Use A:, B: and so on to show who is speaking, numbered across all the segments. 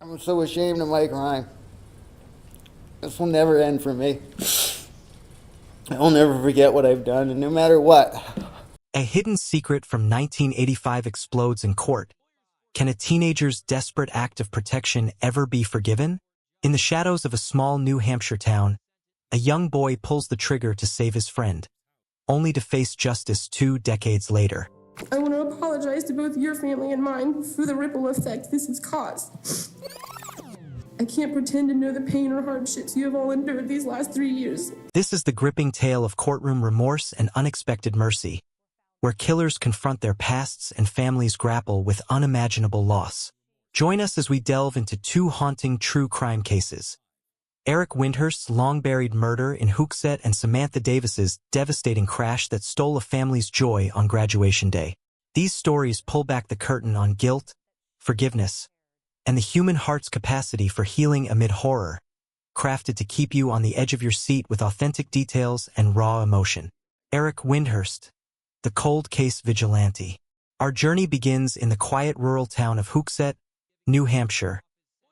A: I'm so ashamed of my crime. This will never end for me. I'll never forget what I've done, and no matter what.
B: A hidden secret from 1985 explodes in court. Can a teenager's desperate act of protection ever be forgiven? In the shadows of a small New Hampshire town, a young boy pulls the trigger to save his friend, only to face justice 2 decades later.
C: I want to apologize to both your family and mine for the ripple effect this has caused. I can't pretend to know the pain or hardships you have all endured these last 3 years.
B: This is the gripping tale of courtroom remorse and unexpected mercy, where killers confront their pasts and families grapple with unimaginable loss. Join us as we delve into 2 haunting true crime cases: Eric Windhurst's long-buried murder in Hooksett and Samantha Davis's devastating crash that stole a family's joy on graduation day. These stories pull back the curtain on guilt, forgiveness, and the human heart's capacity for healing amid horror, crafted to keep you on the edge of your seat with authentic details and raw emotion. Eric Windhurst, the cold case vigilante. Our journey begins in the quiet rural town of Hooksett, New Hampshire,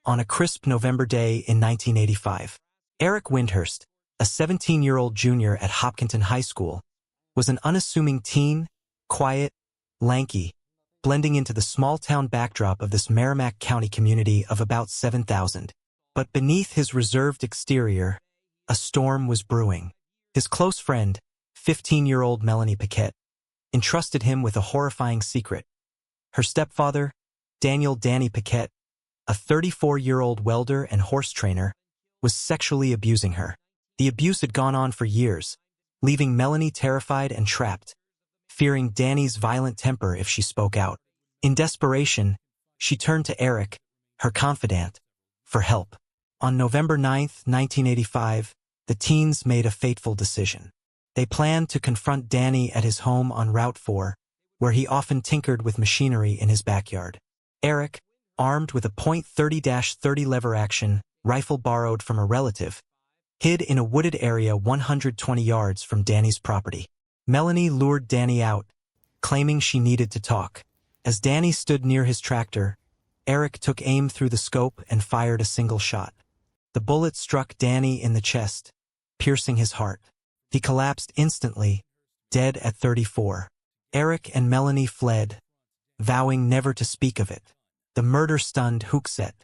B: on a crisp November day in 1985. Eric Windhurst, a 17-year-old junior at Hopkinton High School, was an unassuming teen, quiet, lanky, blending into the small-town backdrop of this Merrimack County community of about 7,000. But beneath his reserved exterior, a storm was brewing. His close friend, 15-year-old Melanie Paquette, entrusted him with a horrifying secret. Her stepfather, Daniel "Danny" Paquette, a 34-year-old welder and horse trainer, was sexually abusing her. The abuse had gone on for years, leaving Melanie terrified and trapped, fearing Danny's violent temper if she spoke out. In desperation, she turned to Eric, her confidant, for help. On November 9, 1985, the teens made a fateful decision. They planned to confront Danny at his home on Route 4, where he often tinkered with machinery in his backyard. Eric, armed with a .30-30 lever-action rifle borrowed from a relative, hid in a wooded area 120 yards from Danny's property. Melanie lured Danny out, claiming she needed to talk. As Danny stood near his tractor, Eric took aim through the scope and fired a single shot. The bullet struck Danny in the chest, piercing his heart. He collapsed instantly, dead at 34. Eric and Melanie fled, vowing never to speak of it. The murder stunned Hooksett.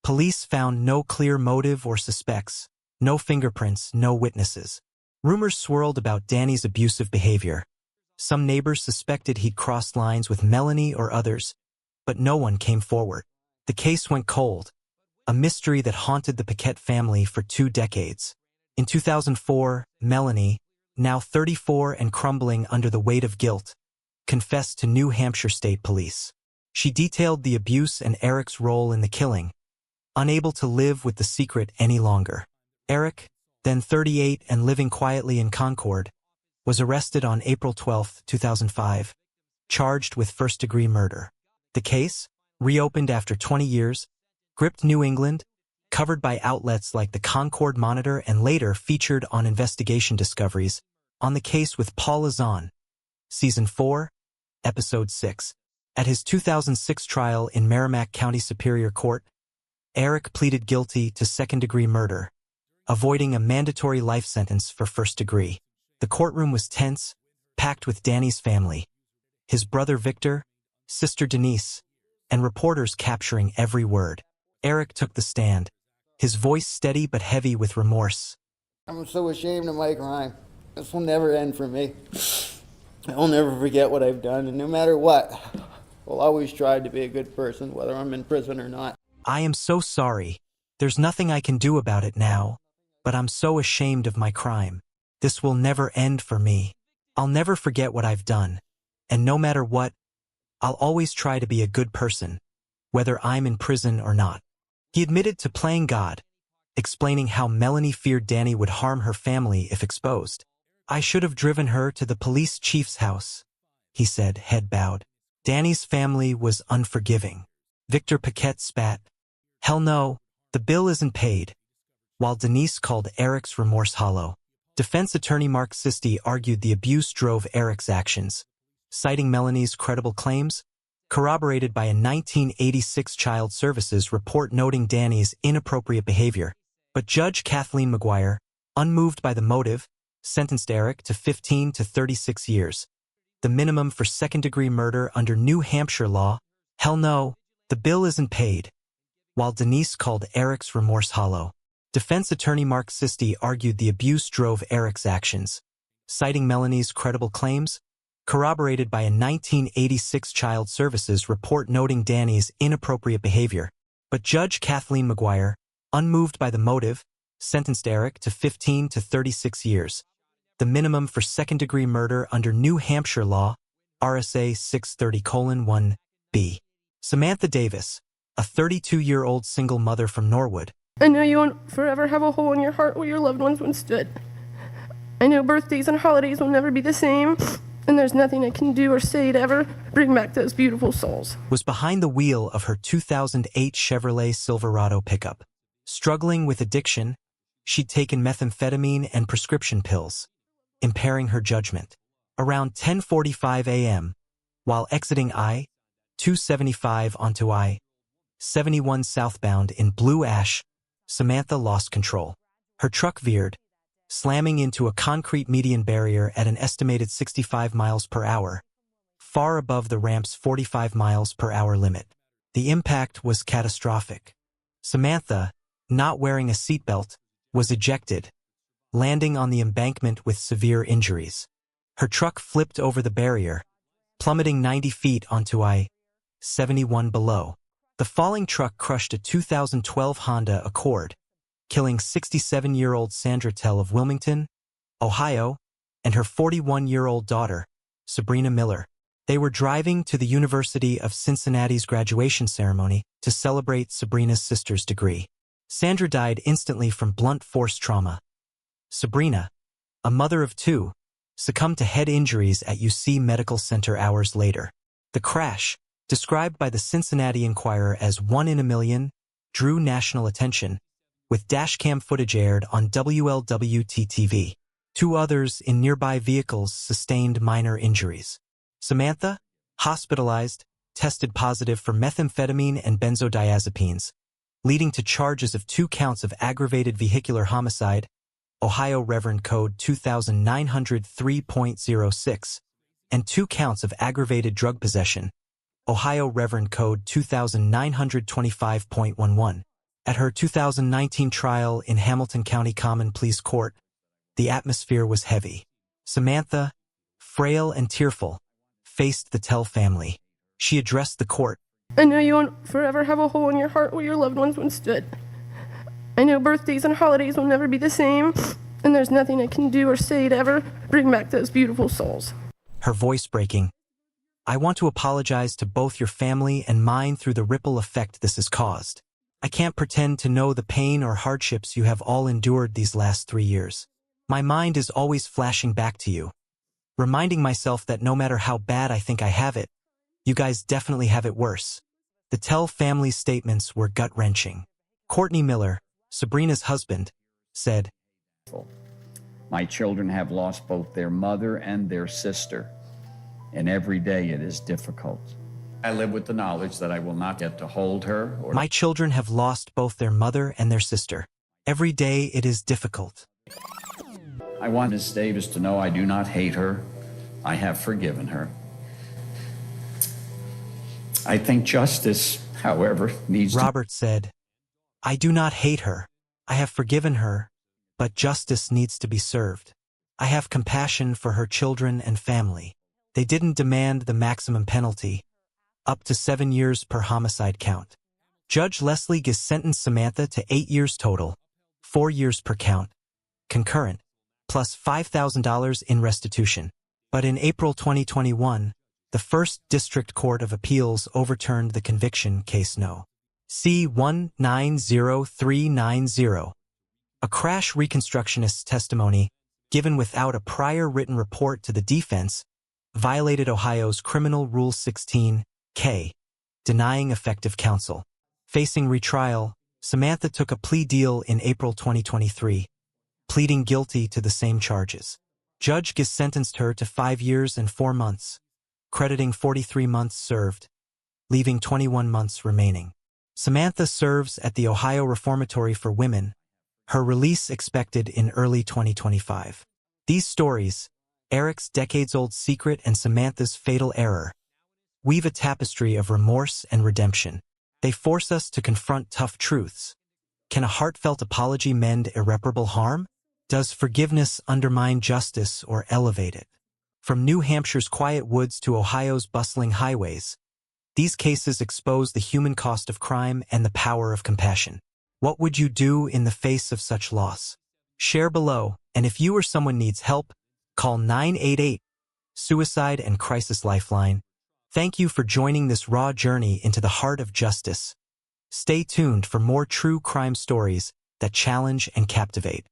B: Police found no clear motive or suspects, no fingerprints, no witnesses. Rumors swirled about Danny's abusive behavior. Some neighbors suspected he'd crossed lines with Melanie or others, but no one came forward. The case went cold, a mystery that haunted the Paquette family for 2 decades. In 2004, Melanie, now 34 and crumbling under the weight of guilt, confessed to New Hampshire State Police. She detailed the abuse and Eric's role in the killing, unable to live with the secret any longer. Eric, then 38 and living quietly in Concord, was arrested on April 12, 2005, charged with first-degree murder. The case, reopened after 20 years, gripped New England, covered by outlets like the Concord Monitor and later featured on Investigation Discoveries, on the Case with Paul Lazon, Season 4, Episode 6. At his 2006 trial in Merrimack County Superior Court, Eric pleaded guilty to second-degree murder, avoiding a mandatory life sentence for first degree. The courtroom was tense, packed with Danny's family, his brother Victor, sister Denise, and reporters capturing every word. Eric took the stand, his voice steady but heavy with remorse.
A: I'm so ashamed of my crime. This will never end for me. I'll never forget what I've done, and no matter what, I'll always try to be a good person, whether I'm in prison or not.
B: I am so sorry. There's nothing I can do about it now, but I'm so ashamed of my crime. This will never end for me. I'll never forget what I've done, and no matter what, I'll always try to be a good person, whether I'm in prison or not. He admitted to playing God, explaining how Melanie feared Danny would harm her family if exposed. I should have driven her to the police chief's house, he said, head bowed. Danny's family was unforgiving. Victor Paquette spat. Hell no, the bill isn't paid, while Denise called Eric's remorse hollow. Defense attorney Mark Sisti argued the abuse drove Eric's actions, citing Melanie's credible claims. corroborated by a 1986 Child Services report noting Danny's inappropriate behavior. But Judge Kathleen McGuire, unmoved by the motive, sentenced Eric to 15 to 36 years, the minimum for second-degree murder under New Hampshire law. Hell no, the bill isn't paid. While Denise called Eric's remorse hollow, defense attorney Mark Sisti argued the abuse drove Eric's actions, citing Melanie's credible claims, corroborated by a 1986 Child Services report noting Danny's inappropriate behavior. But Judge Kathleen McGuire, unmoved by the motive, sentenced Eric to 15 to 36 years, the minimum for second-degree murder under New Hampshire law, RSA 630:1b. Samantha Davis, a 32-year-old single mother from Norwood.
C: I know you won't forever have a hole in your heart where your loved ones once stood. I know birthdays and holidays will never be the same, and there's nothing I can do or say to ever bring back those beautiful souls.
B: Was behind the wheel of her 2008 Chevrolet Silverado pickup. Struggling with addiction, she'd taken methamphetamine and prescription pills, impairing her judgment. Around 10:45 a.m., while exiting I-275 onto I-71 southbound in Blue Ash, Samantha lost control. Her truck veered, slamming into a concrete median barrier at an estimated 65 miles per hour, far above the ramp's 45 miles per hour limit. The impact was catastrophic. Samantha, not wearing a seatbelt, was ejected, landing on the embankment with severe injuries. Her truck flipped over the barrier, plummeting 90 feet onto I-71 below. The falling truck crushed a 2012 Honda Accord, killing 67-year-old Sandra Tell of Wilmington, Ohio, and her 41-year-old daughter, Sabrina Miller. They were driving to the University of Cincinnati's graduation ceremony to celebrate Sabrina's sister's degree. Sandra died instantly from blunt force trauma. Sabrina, a mother of two, succumbed to head injuries at UC Medical Center hours later. The crash, described by the Cincinnati Enquirer as one in a million, drew national attention, with dashcam footage aired on WLWT-TV. Two others in nearby vehicles sustained minor injuries. Samantha, hospitalized, tested positive for methamphetamine and benzodiazepines, leading to charges of 2 counts of aggravated vehicular homicide, Ohio Reverend Code 2903.06, and 2 counts of aggravated drug possession, Ohio Reverend Code 2925.11. At her 2019 trial in Hamilton County Common Pleas Court, the atmosphere was heavy. Samantha, frail and tearful, faced the Tell family. She addressed the court.
C: I know you won't forever have a hole in your heart where your loved ones once stood. I know birthdays and holidays will never be the same, and there's nothing I can do or say to ever bring back those beautiful souls.
B: Her voice breaking. I want to apologize to both your family and mine through the ripple effect this has caused. I can't pretend to know the pain or hardships you have all endured these last 3 years. My mind is always flashing back to you, reminding myself that no matter how bad I think I have it, you guys definitely have it worse. The Tell family's statements were gut-wrenching. Courtney Miller, Sabrina's husband, said,
D: My children have lost both their mother and their sister, and every day it is difficult. I live with the knowledge that I will not get to hold her or...
B: My children have lost both their mother and their sister. Every day it is difficult.
D: I want Miss Davis to know I do not hate her. I have forgiven her. I think justice, however, needs to...
B: Robert said, I do not hate her. I have forgiven her, but justice needs to be served. I have compassion for her children and family. They didn't demand the maximum penalty, up to 7 years per homicide count. Judge Leslie Giss sentenced Samantha to 8 years total, 4 years per count, concurrent, plus $5,000 in restitution. But in April 2021, the First District Court of Appeals overturned the conviction case No. C-190390. A crash reconstructionist's testimony, given without a prior written report to the defense, violated Ohio's Criminal Rule 16-K, denying effective counsel. Facing retrial, Samantha took a plea deal in April 2023, pleading guilty to the same charges. Judge Giss sentenced her to 5 years and 4 months, crediting 43 months served, leaving 21 months remaining. Samantha serves at the Ohio Reformatory for Women, her release expected in early 2025. These stories, Eric's decades-old secret and Samantha's fatal error, weave a tapestry of remorse and redemption. They force us to confront tough truths. Can a heartfelt apology mend irreparable harm? Does forgiveness undermine justice or elevate it? From New Hampshire's quiet woods to Ohio's bustling highways, these cases expose the human cost of crime and the power of compassion. What would you do in the face of such loss? Share below, and if you or someone needs help, call 988 Suicide and Crisis Lifeline. Thank you for joining this raw journey into the heart of justice. Stay tuned for more true crime stories that challenge and captivate.